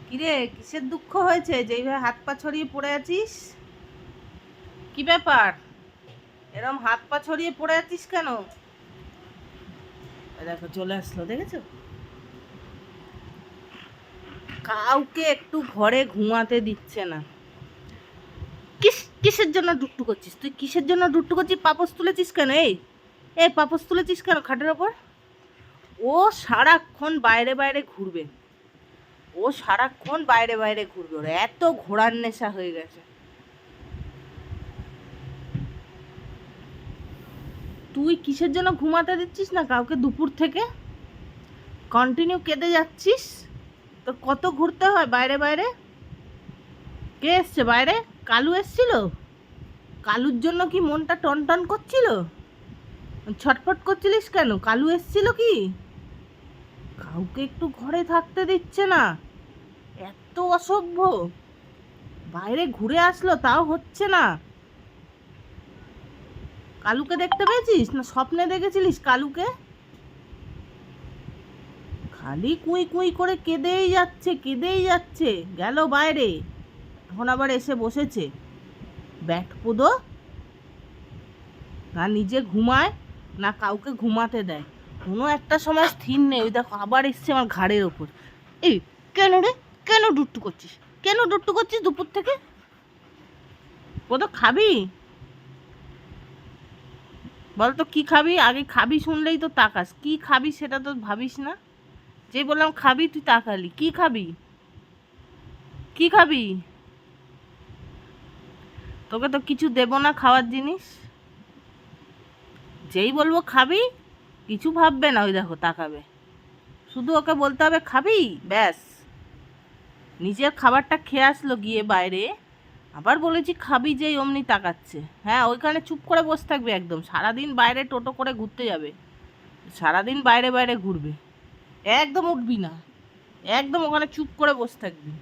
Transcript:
কিরে, কিসের দুঃখ হয়েছে যে এইভাবে হাত পা ছড়িয়ে পড়ে আছিস? কি ব্যাপার? এরম হাত পা ছড়িয়ে পড়ে আছিস কেন? দেখো চলে আসলো, দেখেছো? কাউকে একটু ঘরে ঘুমাতে দিচ্ছে না। কিসের জন্য ডুট্টু করছিস তুই? কিসের জন্য ডুট্টু করছিস? পাপোশ তুলেছিস কেন? এই পাপোশ তুলেছিস কেন খাটের ওপর? ও সারাক্ষণ বাইরে বাইরে ঘুরবে। ওর এত ঘোরার নেশা হয়ে গেছে। তুই কিসের জন্য ঘুমাতে দিচ্ছিস না কাউকে দুপুর থেকে? কন্টিনিউ কেঁদে যাচ্ছিস। তোর কত ঘুরতে হয় বাইরে বাইরে? কে এসছে বাইরে? কালু এসছিল? কালুর জন্য কি মনটা টনটন করছিল? ছটফট করছিলিস কেন? কালু এসছিল কি? কাউকে একটু ঘরে থাকতে দিচ্ছে না, এত অসভ্য। বাইরে ঘুরে আসলো তাও হচ্ছে না। কালুকে দেখতে পেয়েছিস না স্বপ্নে দেখেছিলিস কালুকে? খালি কুই কুই করে কেঁদেই যাচ্ছে। গেল বাইরে, এখন আবার এসে বসেছে ব্যাটপুদো। না নিজে ঘুমায়, না কাউকে ঘুমাতে দেয়। কোনো একটা সময় স্থির নেই। ওই দেখো আবার এসছে আমার ঘাড়ের ওপর। এই কেন রে? কেন ডুট্টু করছিস? কেন ডুট্টু করছিস দুপুর থেকে? তো খাবি? বল তো কি খাবি? আগে খাবি শুনলেই তো তাকাস। কি খাবি সেটা তো ভাবিস না। যে বললাম খাবি তুই তাকালি। কি খাবি? কি খাবি? তোকে তো কিছু দেবো না খাওয়ার জিনিস। যেই বলবো খাবি, কিছু ভাববে না। ওই দেখো তাকাবে। শুধু ওকে বলতে হবে খাবি, ব্যাস। নিজের খাবারটা খেয়ে আসলো গিয়ে বাইরে, আবার বলেছি খাবি যেই অমনি তাকাচ্ছে। হ্যাঁ, ওইখানে চুপ করে বসে থাকবে একদম। সারাদিন বাইরে টোটো করে ঘুরতে যাবে, সারাদিন বাইরে বাইরে ঘুরবে। একদম উঠবি না, একদম ওখানে চুপ করে বসে থাকবি।